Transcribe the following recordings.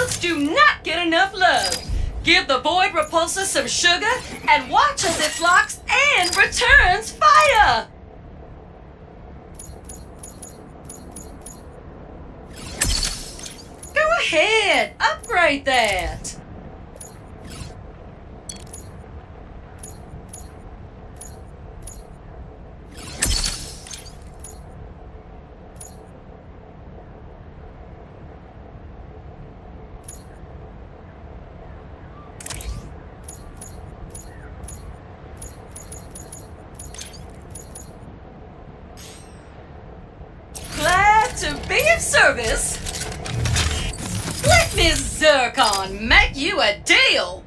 fields do not get enough love. Give the void repulsor some sugar and watch as it blocks and returns fire! Go ahead, upgrade that! To be of service, let Miss Zircon make you a deal.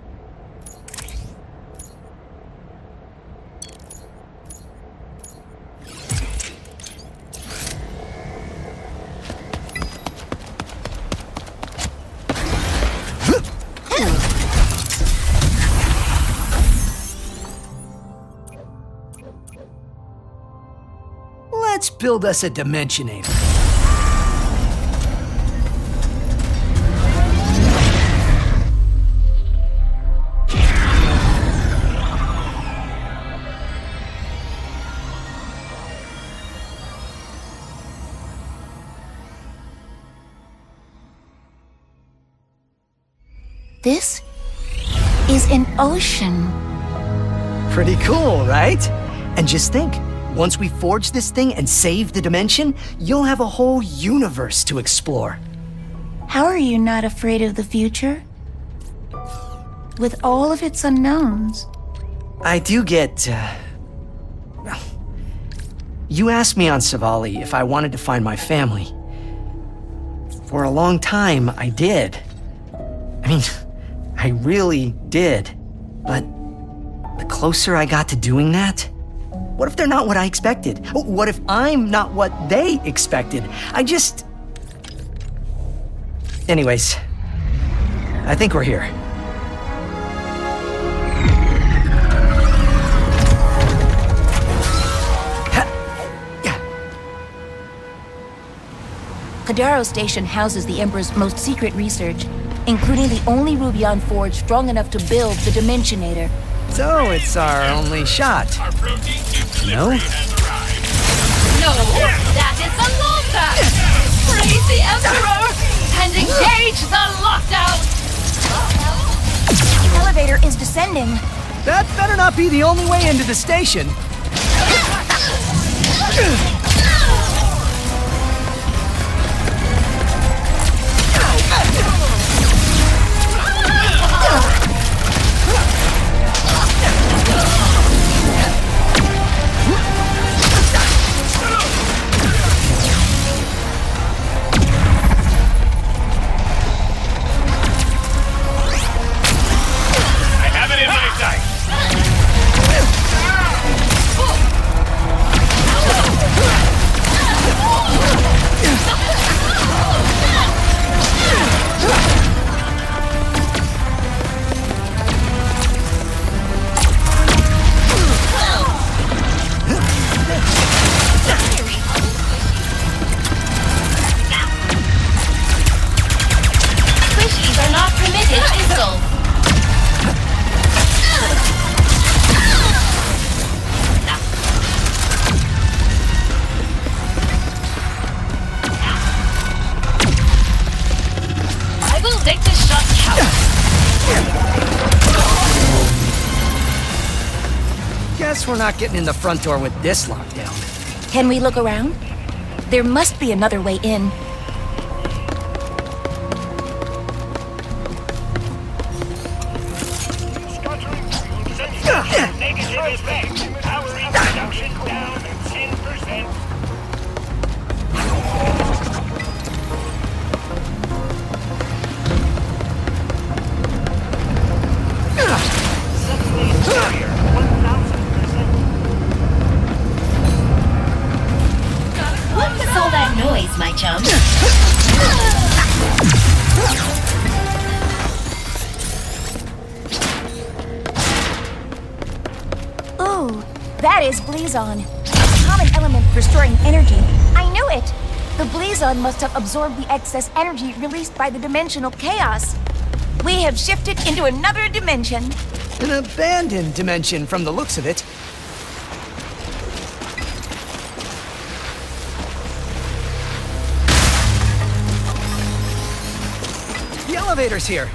Let's build us a Dimensionator. This is an ocean. Pretty cool, right? And just think, once we forge this thing and save the dimension, you'll have a whole universe to explore. How are you not afraid of the future? With all of its unknowns. I do get, well, you asked me on Savali if I wanted to find my family. For a long time, I did. I mean, I really did. But the closer I got to doing that, what if they're not what I expected? What if I'm not what they expected? Anyways, I think we're here. Kadaro Station houses the Emperor's most secret research, including the only Rubion forge strong enough to build the Dimensionator. So it's our only shot. No? No, that is the lockdown! Praise the Emperor and engage the lockdown! The elevator is descending. That better not be the only way into the station. Guess we're not getting in the front door with this lockdown. Can we look around? There must be another way in. What's all that noise, my chum? Ooh, that is Blazon. A common element for storing energy. I knew it! The Blazon must have absorbed the excess energy released by the dimensional chaos. We have shifted into another dimension. An abandoned dimension from the looks of it. The elevator's here.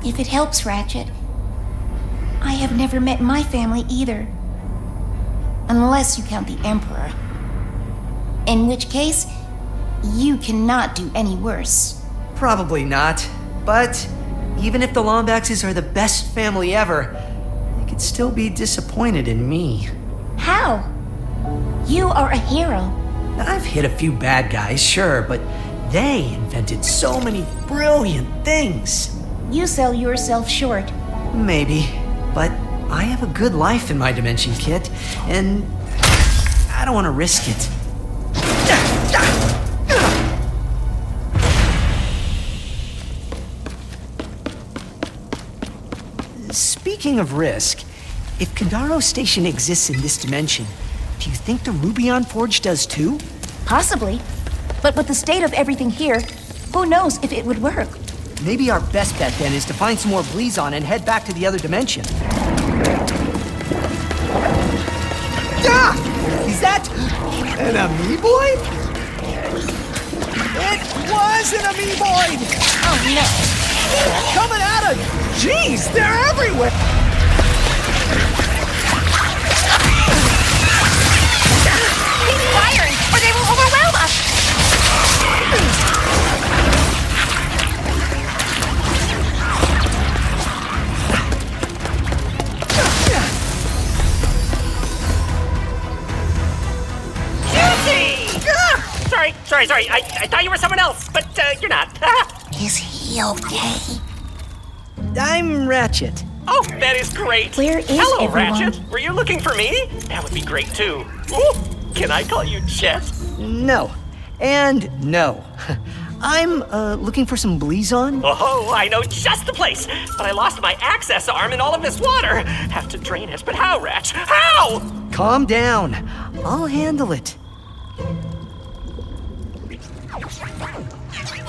If it helps, Ratchet, I have never met my family either. Unless you count the Emperor. In which case, you cannot do any worse. Probably not. But even if the Lombaxes are the best family ever, they could still be disappointed in me. How? You are a hero. I've hit a few bad guys, sure, but they invented so many brilliant things. You sell yourself short. Maybe, but I have a good life in my dimension, Kit, and I don't want to risk it. Speaking of risk, if Kadaro Station exists in this dimension, do you think the Rubion Forge does too? Possibly. But with the state of everything here, who knows if it would work? Maybe our best bet then is to find some more Blazon and head back to the other dimension. Ah! Is that an amoeboid? It was an amoeboid! Oh no! Coming at us! Jeez, they're everywhere! Keep firing, or they will overwhelm us! Sorry. I thought you were someone else, but you're not. Is he okay? I'm Ratchet. Oh, that is great. Where is Hello, everyone? Ratchet. Were you looking for me? That would be great, too. Ooh, can I call you Chet? No. And no. I'm looking for some Blazon. Oh, I know just the place. But I lost my access arm in all of this water. Have to drain it, but how, Ratch? How? Calm down. I'll handle it.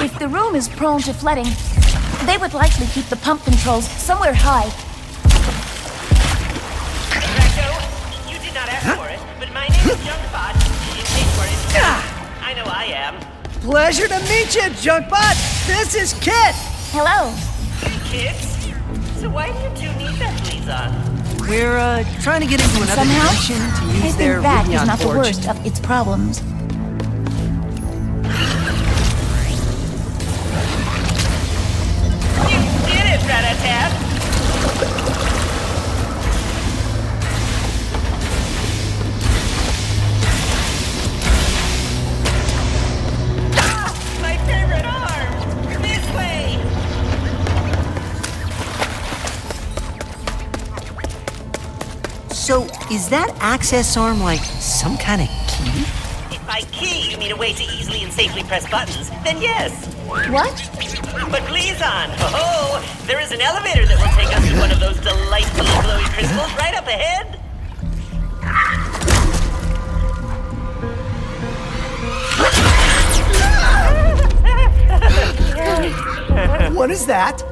If the room is prone to flooding, they would likely keep the pump controls somewhere high. Ratcho, you did not ask for it, but my name is Junkbot. You paid for it. I know I am. Pleasure to meet you, Junkbot. This is Kit. Hello. Kids? So why do you two need that Blazon? We're trying to get into another Somehow, dimension to I use think their that is Rubion not the Forge. worst of its problems. You did it, Rat-a-tat! Ah, my favorite arm! This way! So, is that access arm like some kind of key? If by key you mean a way to easily and safely press buttons, then yes. What? But Blazon! Oh, there is an elevator that will take us to one of those delightful glowy crystals right up ahead. What is that?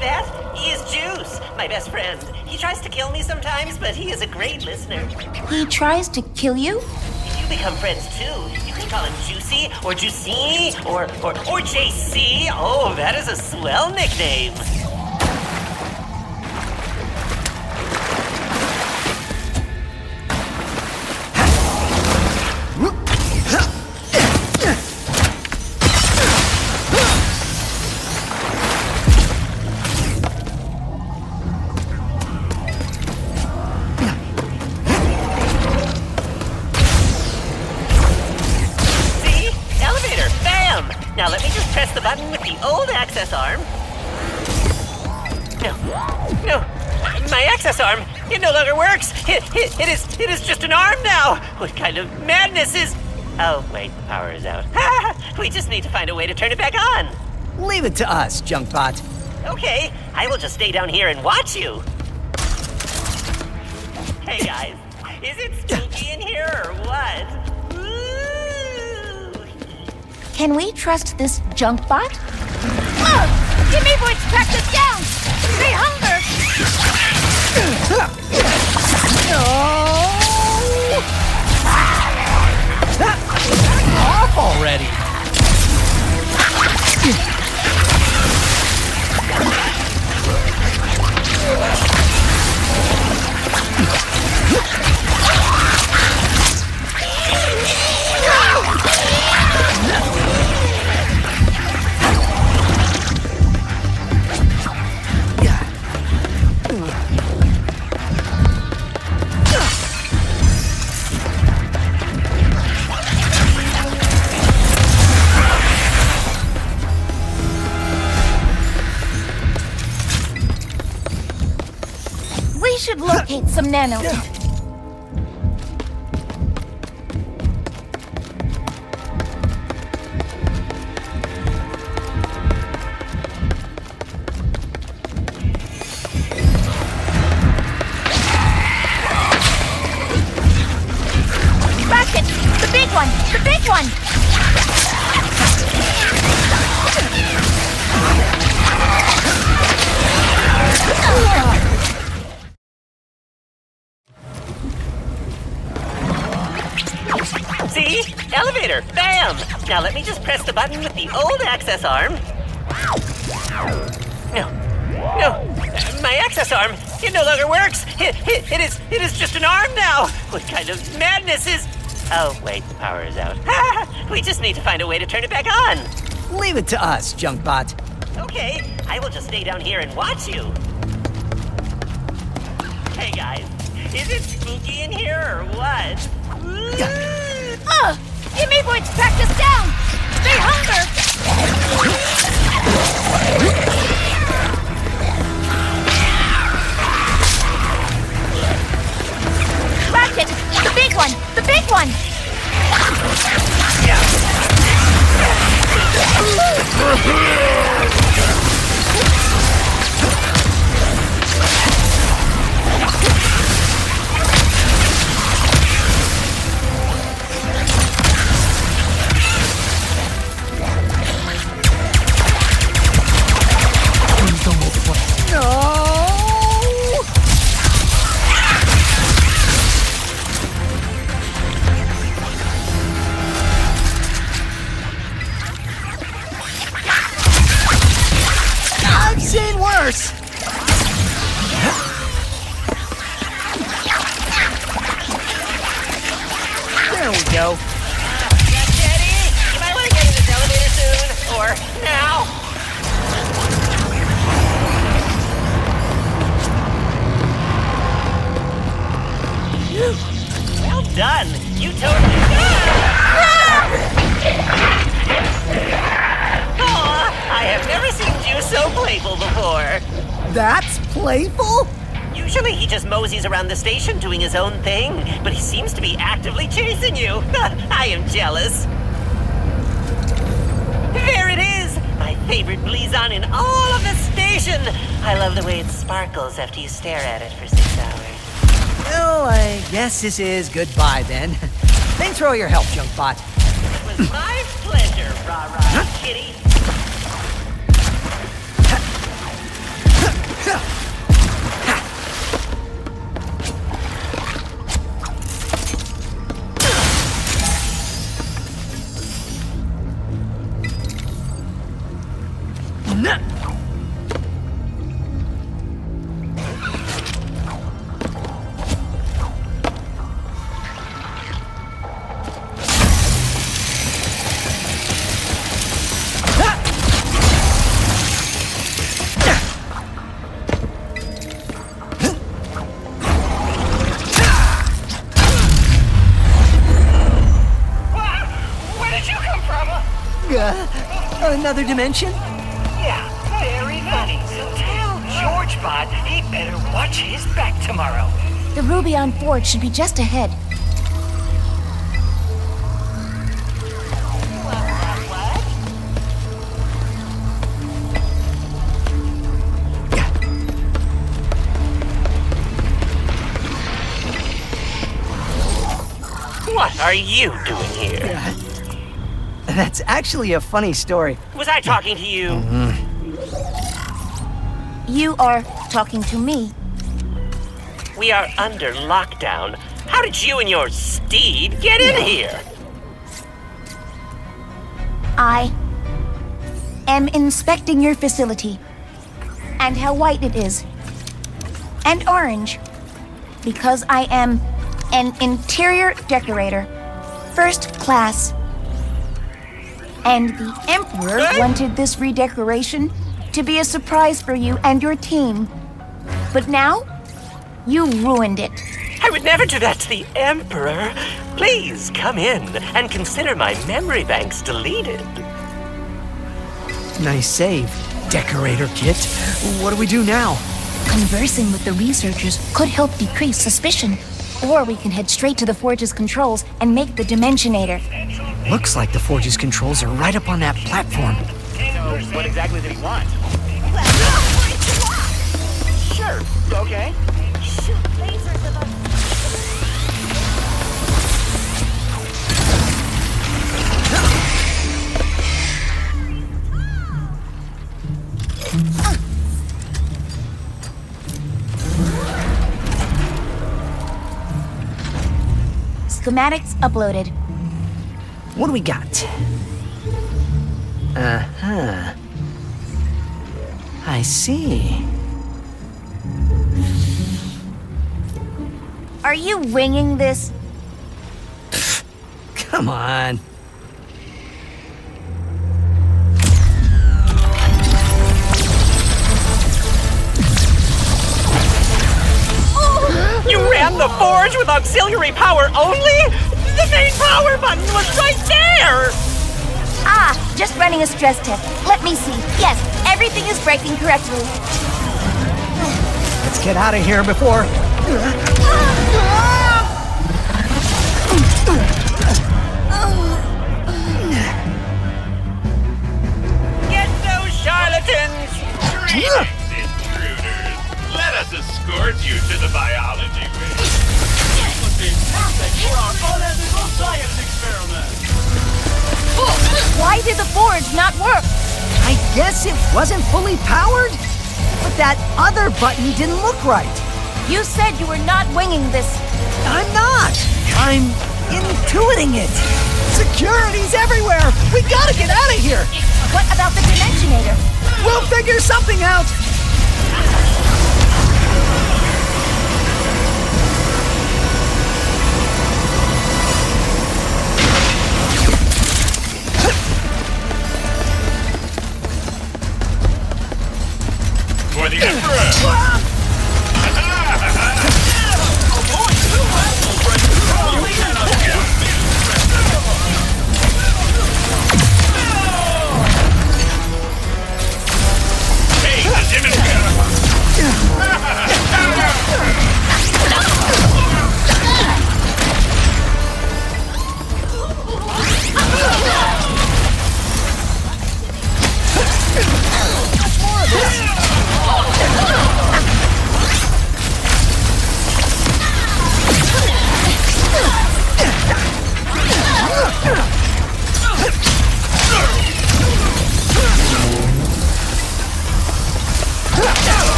That is Juice, my best friend. He tries to kill me sometimes, but he is a great listener. He tries to kill you? If you become friends too, you can call him Juicy, or Juicini, or JC. Oh, that is a swell nickname. See? Elevator, bam! Now let me just press the button with the old access arm. No, my access arm, it no longer works. It is just an arm now. What kind of madness is... Oh, wait, the power is out. We just need to find a way to turn it back on. Leave it to us, Junkbot. Okay, I will just stay down here and watch you. Hey guys, Is it spooky in here or what? Ooh. Can we trust this junk bot? Give me voice, track this down! Stay hunger! Off already! We should locate some nanos. Ratchet! The big one! The big one! See? Elevator! Bam! Now let me just press the button with the old access arm. No. My access arm! It no longer works! It is just an arm now! What kind of madness is... Oh, wait, the power is out. We just need to find a way to turn it back on. Leave it to us, Junkbot. Okay, I will just stay down here and watch you. Hey guys, is it spooky in here or what? Give me voice, track this down! Stay hunger! Ratchet! The big one! The big one! I've seen worse! There we go. Daddy, you might want to get in this elevator soon, or now. Well done. You totally. Aw, I have never seen you so playful before. That's playful? Usually he just moseys around the station doing his own thing, but he seems to be actively chasing you. I am jealous. There it is! My favorite blazon in all of the station! I love the way it sparkles after you stare at it for 6 hours. Well, I guess this is goodbye then. Thanks for all your help, Junkbot. It was my pleasure, rah-rah kitty. Another dimension? Yeah, very funny. So tell GeorgeBot he better watch his back tomorrow. The Rubion Forge should be just ahead. What are you doing here? That's actually a funny story. Was I talking to you? You are talking to me. We are under lockdown. How did you and your steed get in here? I am inspecting your facility and how white it is and orange because I am an interior decorator, first class. And the Emperor wanted this redecoration to be a surprise for you and your team. But now, you ruined it. I would never do that to the Emperor. Please come in and consider my memory banks deleted. Nice save, Decorator Kit. What do we do now? Conversing with the researchers could help decrease suspicion. Or we can head straight to the Forge's controls and make the Dimensionator. Looks like the Forge's controls are right up on that platform. So, what exactly did he want? Sure, okay. Shoot lasers at us. Schematics uploaded. What do we got? Uh-huh. I see. Are you winging this? Come on. You ran the forge with auxiliary power only? The main power button was right there! Ah, just running a stress test. Let me see. Yes, everything is breaking correctly. Let's get out of here before... Get those charlatans! Greetings, intruders. Let us escort you to the biology wing. This would be perfect for our unethical science experiment. Why did the forge not work? I guess it wasn't fully powered? But that other button didn't look right. You said you were not winging this. I'm not. I'm intuiting it. Security's everywhere. We gotta get out of here. What about the Dimensionator? We'll figure something out. For the Emperor! Hey, the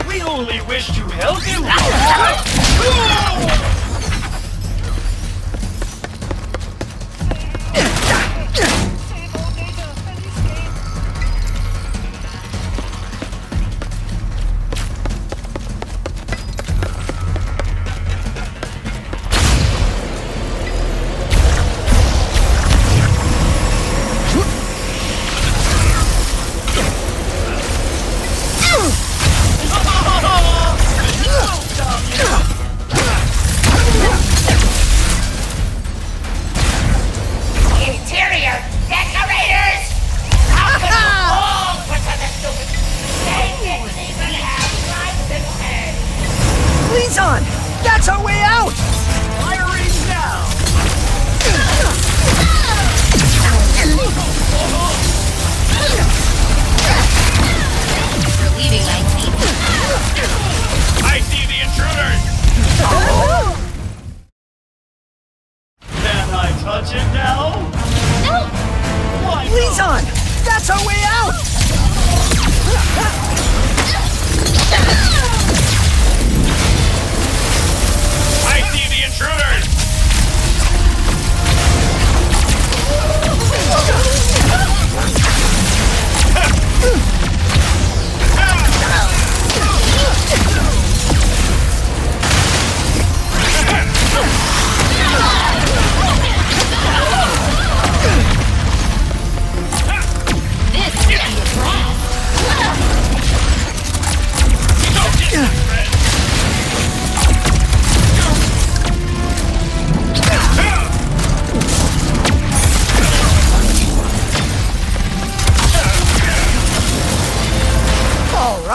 We only wish to help you.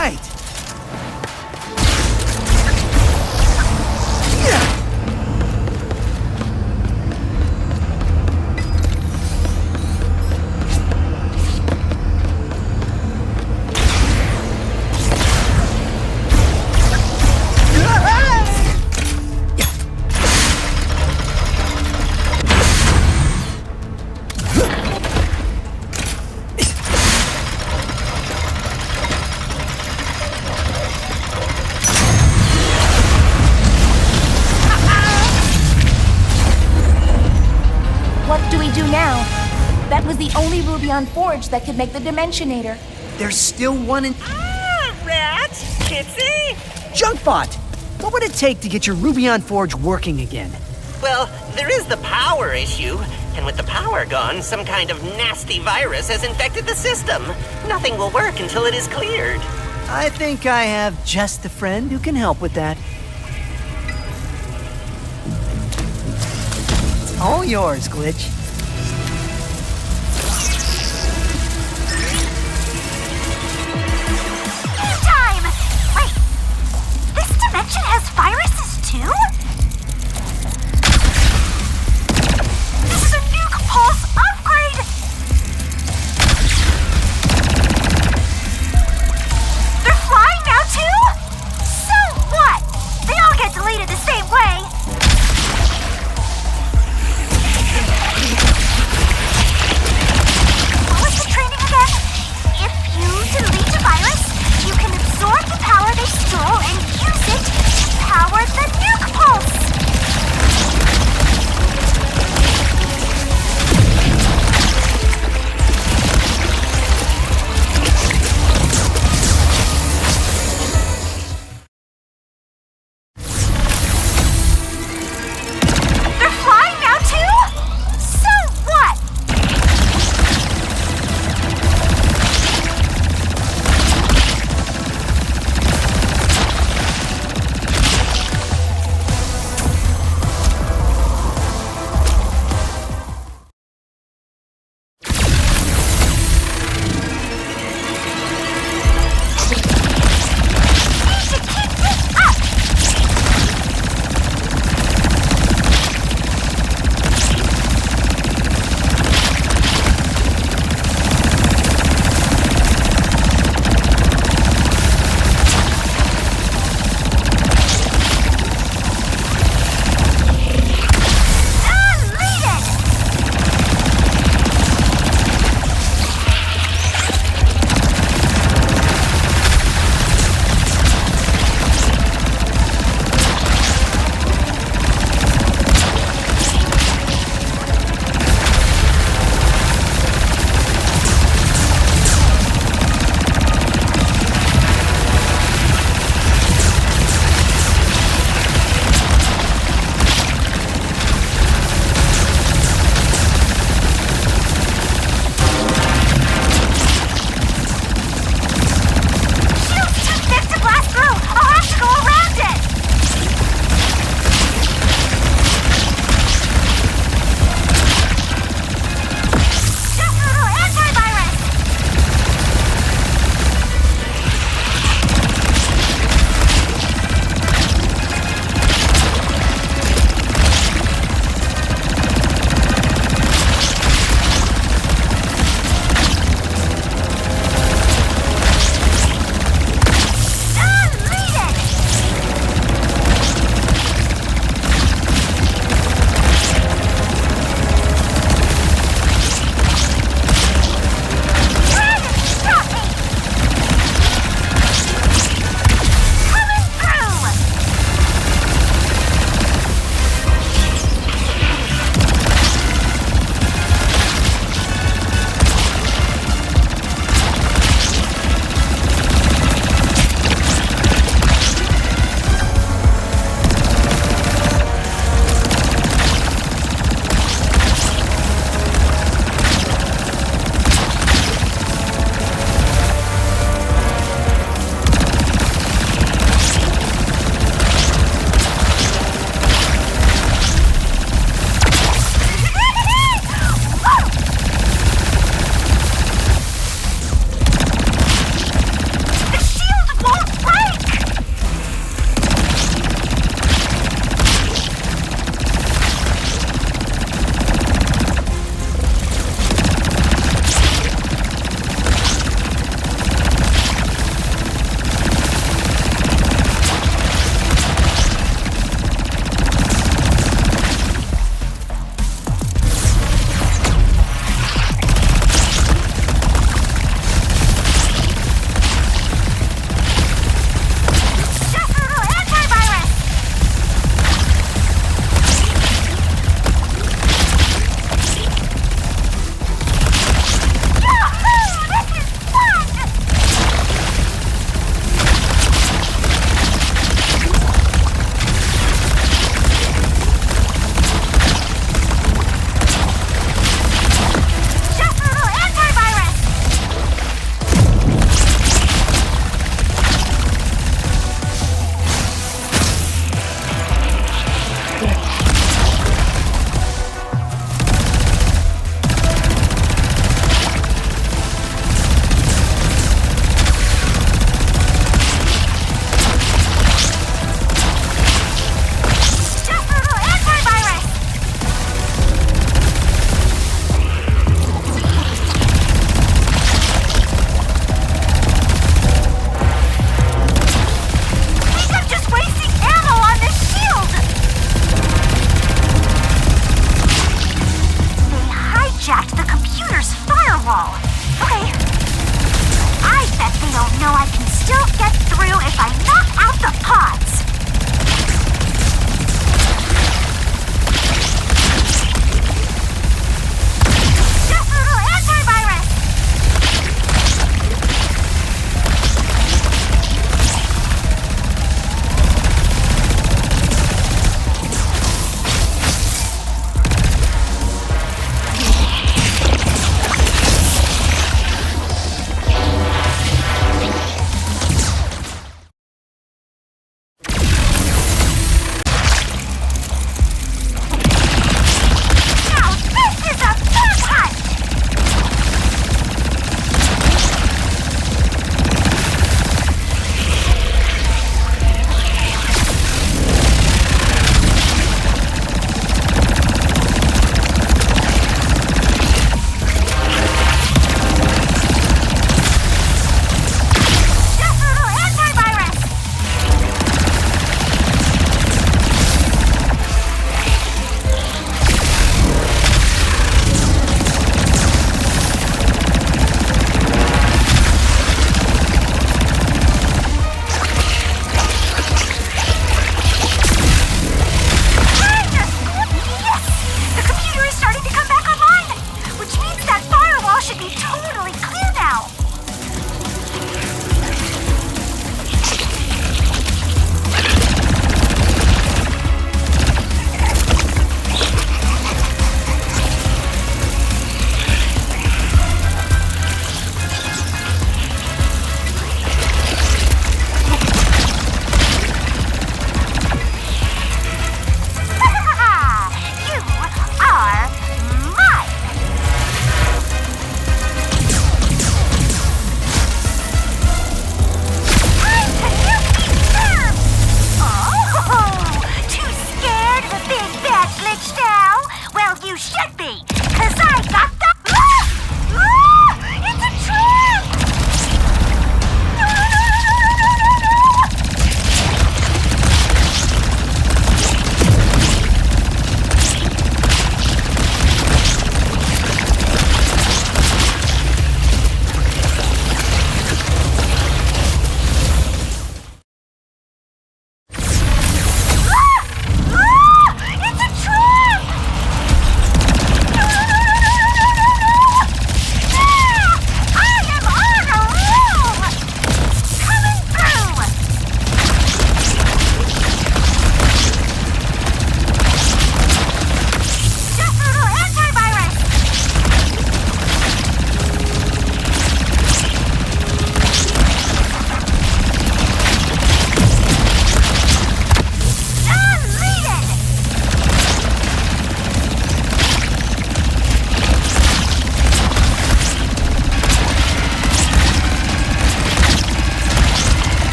right. What do we do now? That was the only ruby on Forge that could make the Dimensionator. There's still one in... Rat! Kitsy! Junkbot! What would it take to get your Ruby on Forge working again? Well, there is the power issue. And with the power gone, some kind of nasty virus has infected the system. Nothing will work until it is cleared. I think I have just the friend who can help with that. It's all yours, Glitch. Time! Wait, this dimension has viruses too? This is a nuke pulse upgrade! They're flying now too? So what? They all get deleted the same way.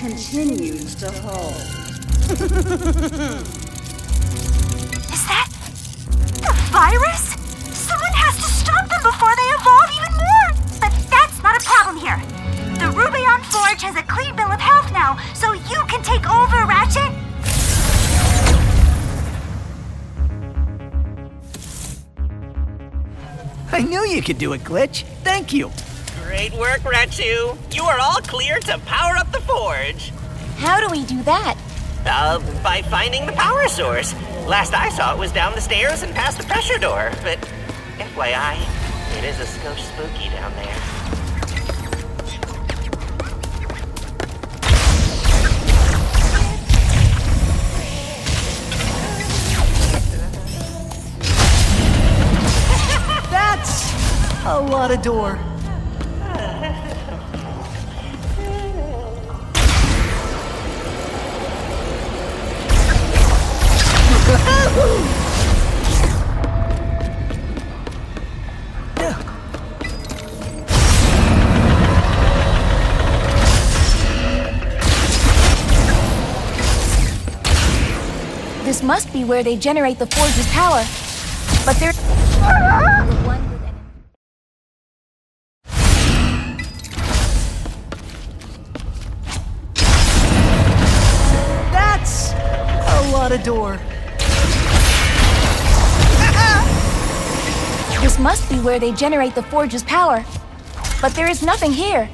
continues to hold. Is that the virus? Someone has to stop them before they evolve even more! But that's not a problem here. The Rubion Forge has a clean bill of health now, so you can take over, Ratchet! I knew you could do it, Glitch. Thank you. Great work, Ratchu. You are all clear to power up the forge. How do we do that? By finding the power source. Last I saw it was down the stairs and past the pressure door, but FYI, it is a skosh spooky down there. That's a lot of door. This must be where they generate the forge's power. But there's the one with an... That's a lot of door. This must be where they generate the forge's power. But there is nothing here.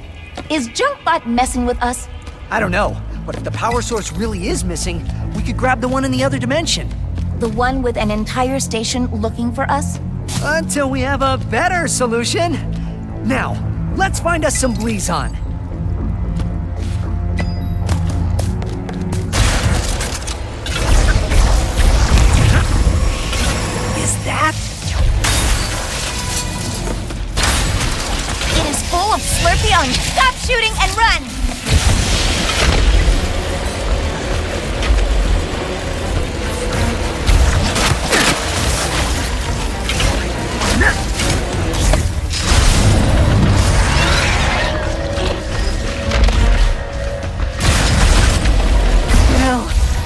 Is Junkbot messing with us? I don't know, but if the power source really is missing, we could grab the one in the other dimension. The one with an entire station looking for us? Until we have a better solution. Now, let's find us some Blizon. Is that? It is full of Slurpeon. Stop shooting and run!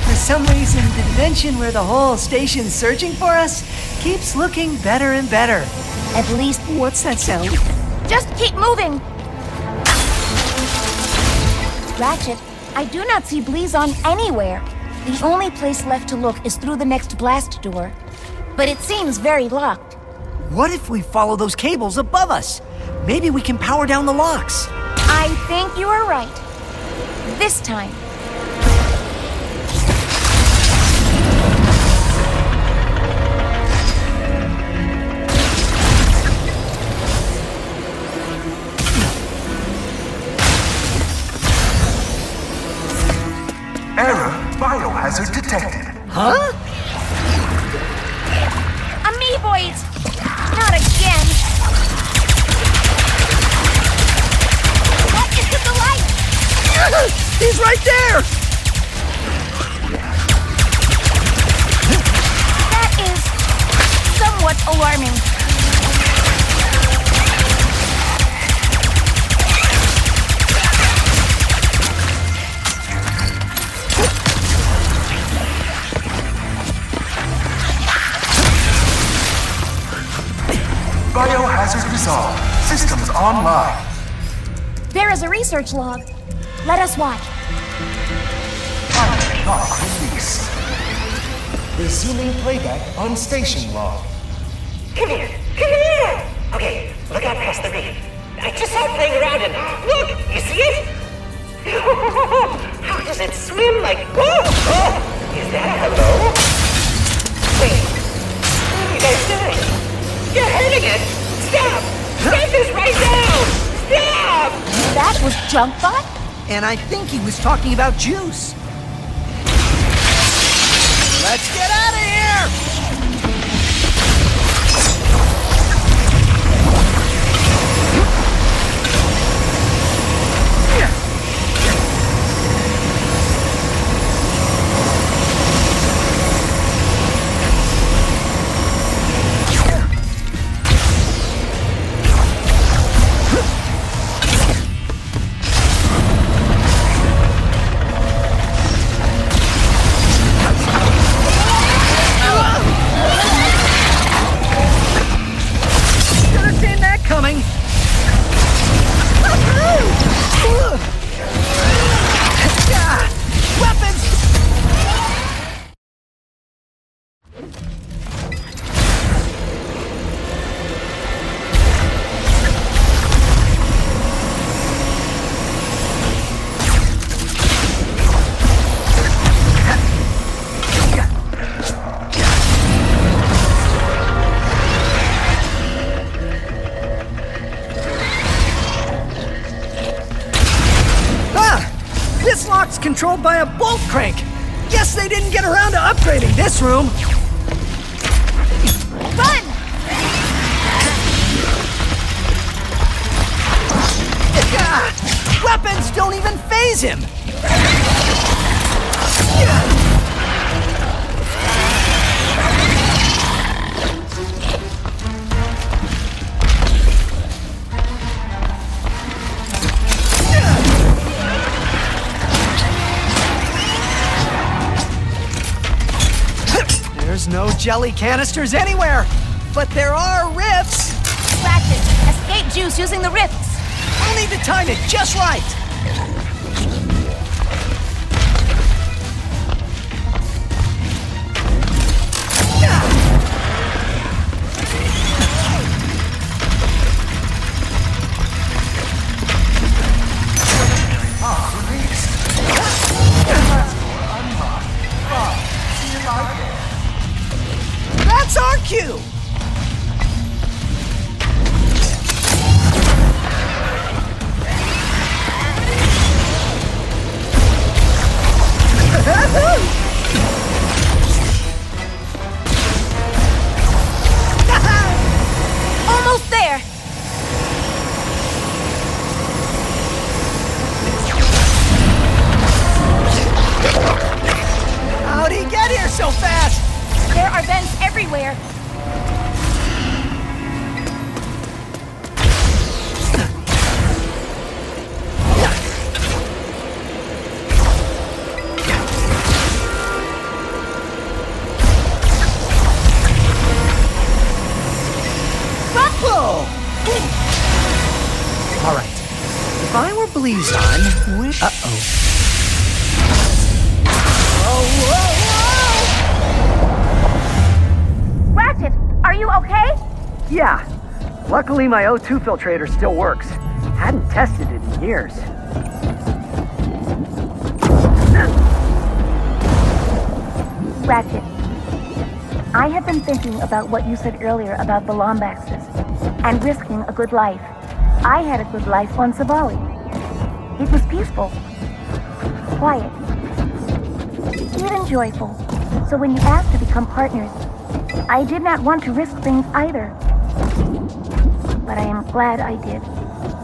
For some reason, the dimension where the whole station's searching for us keeps looking better and better. At least, What's that sound? just keep moving! Ratchet, I do not see Blizon anywhere. The only place left to look is through the next blast door. But it seems very locked. What if we follow those cables above us? Maybe we can power down the locks. I think you are right. This time. Error biohazard detected. Huh? Amoeboids! Not again! What is with the light? He's right there! That is somewhat alarming. Biohazard resolved. Systems online. There is a research log. Let us watch. Lock released. Resuming playback on station log. Come here! Come here! Okay, look out past the reef. I just saw it playing around and look! You see it? How does it swim like... Oh! Is that a hello? Wait, what are you guys doing? You're hurting it! Stop! Stop this right now! Stop! That was Junkbot? And I think he was talking about juice. Let's get out of here! It's controlled by a bolt crank. Guess they didn't get around to upgrading this room. Run! Weapons don't even faze him. There's no jelly canisters anywhere, but there are rifts. Ratchet, escape juice using the rifts. I'll need to time it just right. That's our cue. Almost there. How'd he get here so fast? There are vents everywhere. Whoa! All right. If I were Blizon, which... Uh-oh. Whoa, Ratchet, are you okay? Yeah. Luckily, my O2 filtrator still works. Hadn't tested it in years. Ratchet, I have been thinking about what you said earlier about the Lombaxes and risking a good life. I had a good life on Savali. It was peaceful, quiet, even joyful. So when you asked to become partners, I did not want to risk things either. But I am glad I did.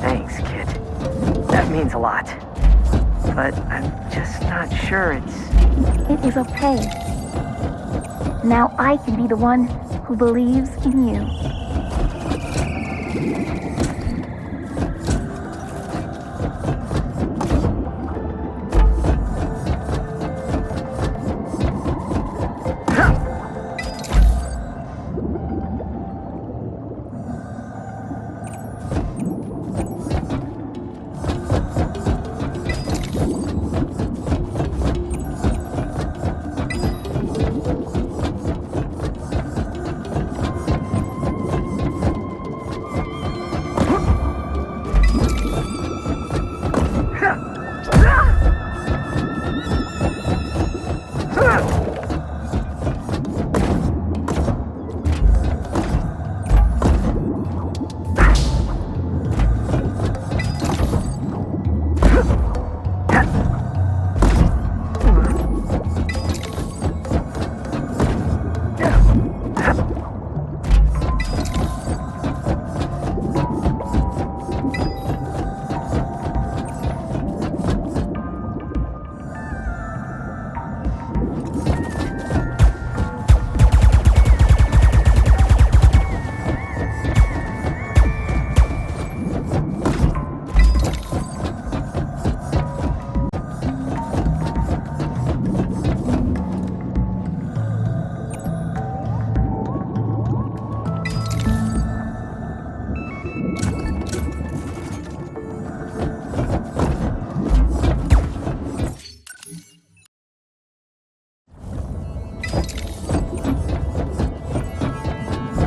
Thanks, kid. That means a lot. But I'm just not sure It is okay. Now I can be the one who believes in you.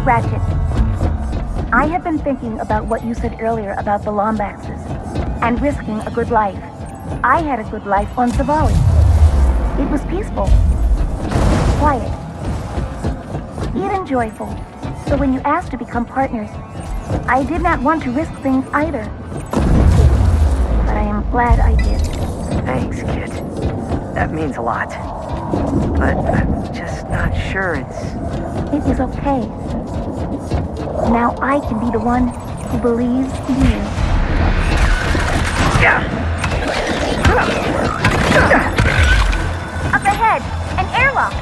Ratchet, I have been thinking about what you said earlier about the Lombaxes and risking a good life. I had a good life on Savali. It was peaceful, quiet, even joyful. So when you asked to become partners, I did not want to risk things either. But I am glad I did. Thanks, kid. That means a lot. But I'm just not sure it's... It is okay. Now I can be the one who believes in you. Up ahead, an airlock.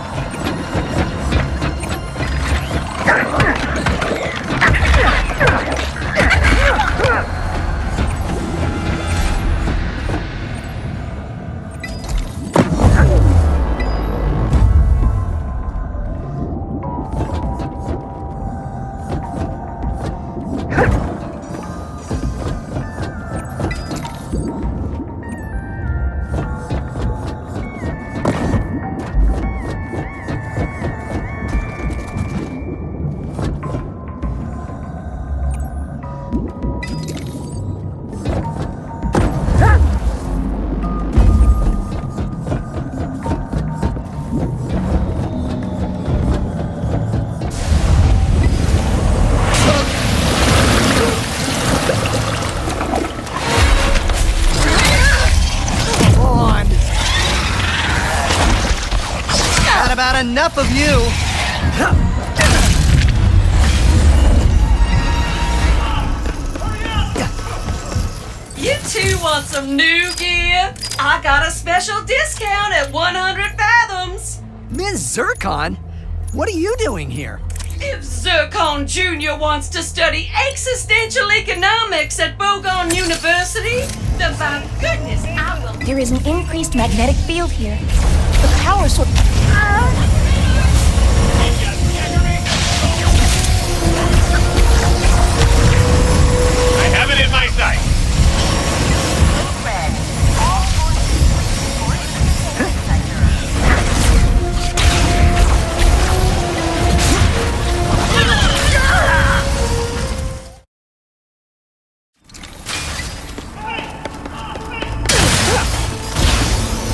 About enough of you! You two want some new gear? I got a special discount at 100 fathoms. Ms. Zircon? What are you doing here? If Zircon Jr. wants to study existential economics at Bogon University, then by goodness, I will. There is an increased magnetic field here. The power source. I have it in my sight.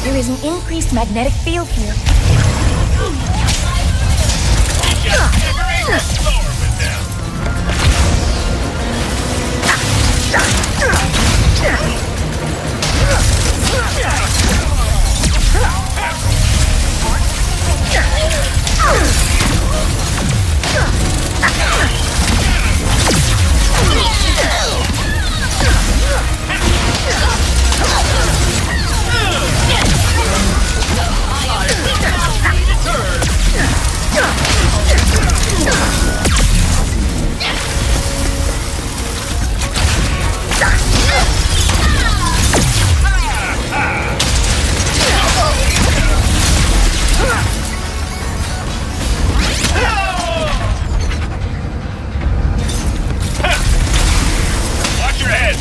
There is an increased magnetic field here. Slower with them. Watch your head.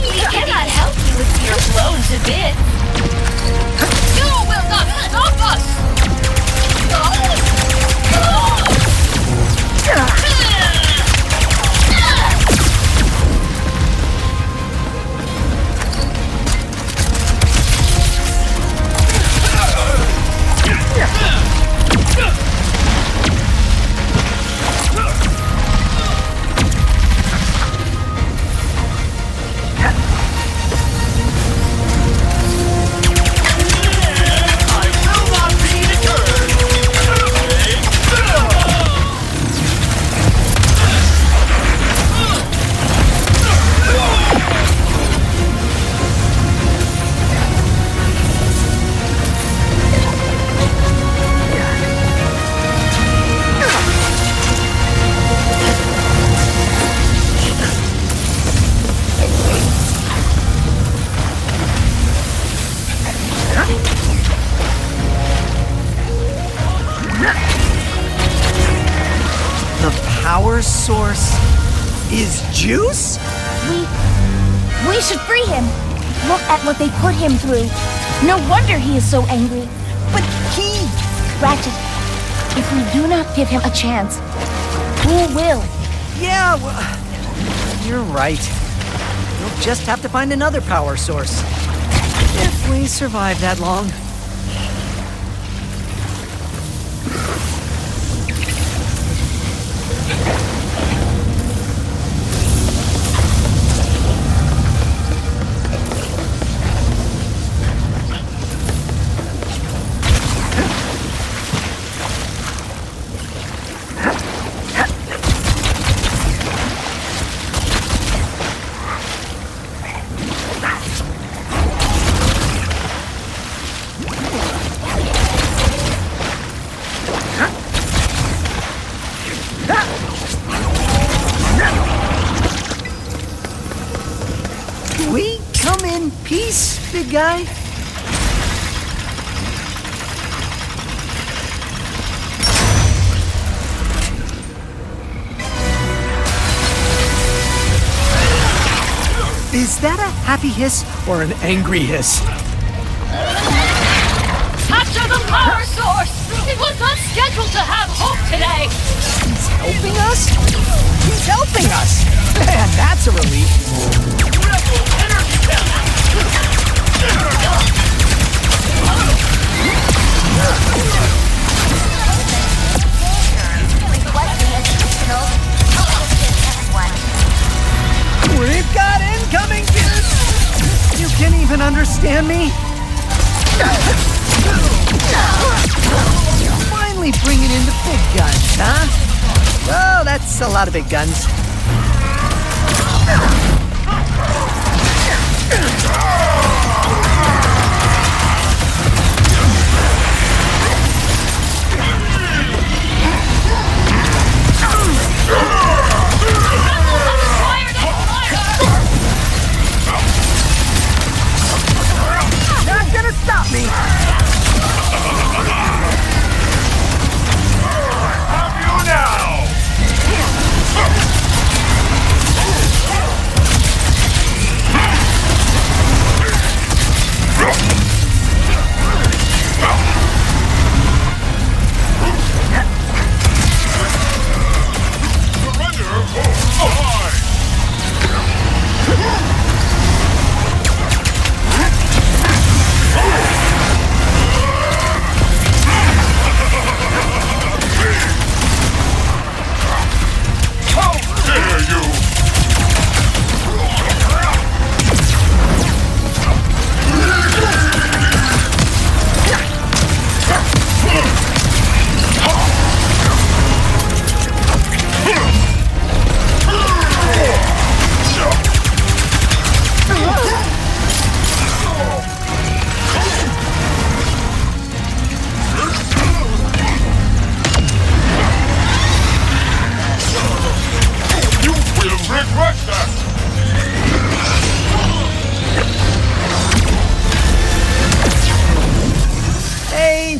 We cannot help you if you're blown to bits. You will not stop us! Power source is juice? We should free him. Look at what they put him through. No wonder he is so angry. But he... Ratchet, if we do not give him a chance, who will? Yeah, well, you're right. We'll just have to find another power source. If we survive that long. We come in peace, big guy? Is that a happy hiss or an angry hiss? Capture the power source! It was not scheduled to have hope today! He's helping us? He's helping us! Man, that's a relief. We've got incoming, kids! You can't even understand me? Finally bringing in the big guns, huh? Oh, that's a lot of big guns. Not gonna stop me! Have you now?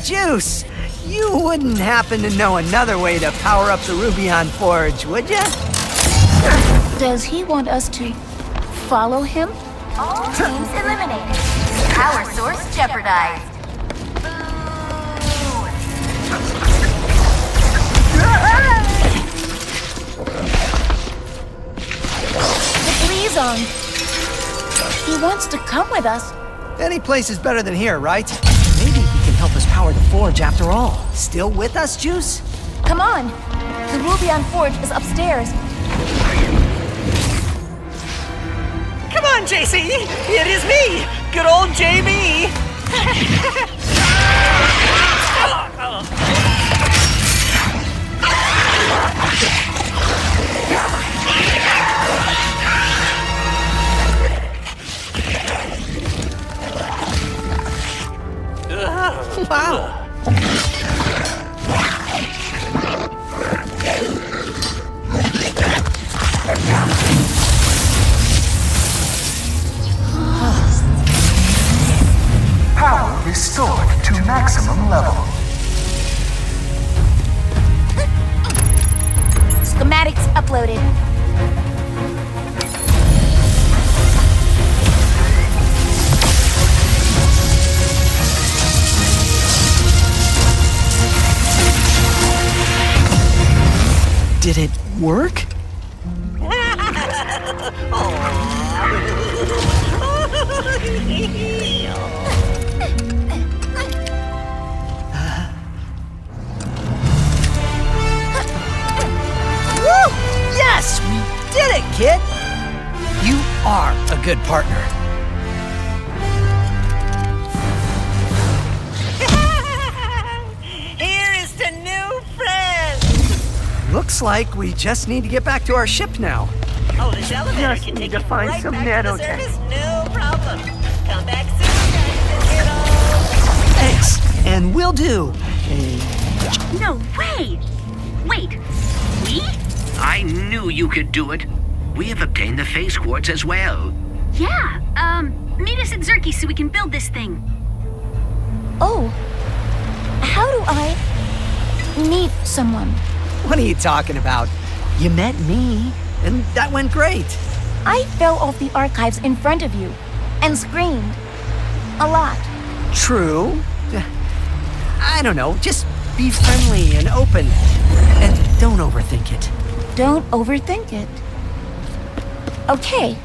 Juice, you wouldn't happen to know another way to power up the Rubion Forge, would ya? Does he want us to follow him? All teams eliminated. Power source jeopardized. The Glee's on. He wants to come with us. Any place is better than here, right? Maybe he can help us power the forge after all. Still with us, Juice? Come on. The Rubion Forge is upstairs. Come on, JC! It is me! Good old JB! Wow. Power restored to maximum level. Schematics uploaded. Did it work? Woo! Yes, we did it, kid! You are a good partner. Here is to new friends! Looks like we just need to get back to our ship now. Oh, this elevator Just can need take to you find right some back to the nanotech. surface, no problem. Come back soon, guys and kiddos. Thanks, and will do. No way! Wait, we? I knew you could do it. We have obtained the phase quartz as well. Yeah, meet us at Zerky so we can build this thing. Oh, how do I meet someone? What are you talking about? You met me, and that went great. I fell off the archives in front of you and screamed a lot. True. I don't know, just be friendly and open. And don't overthink it. Don't overthink it. Okay.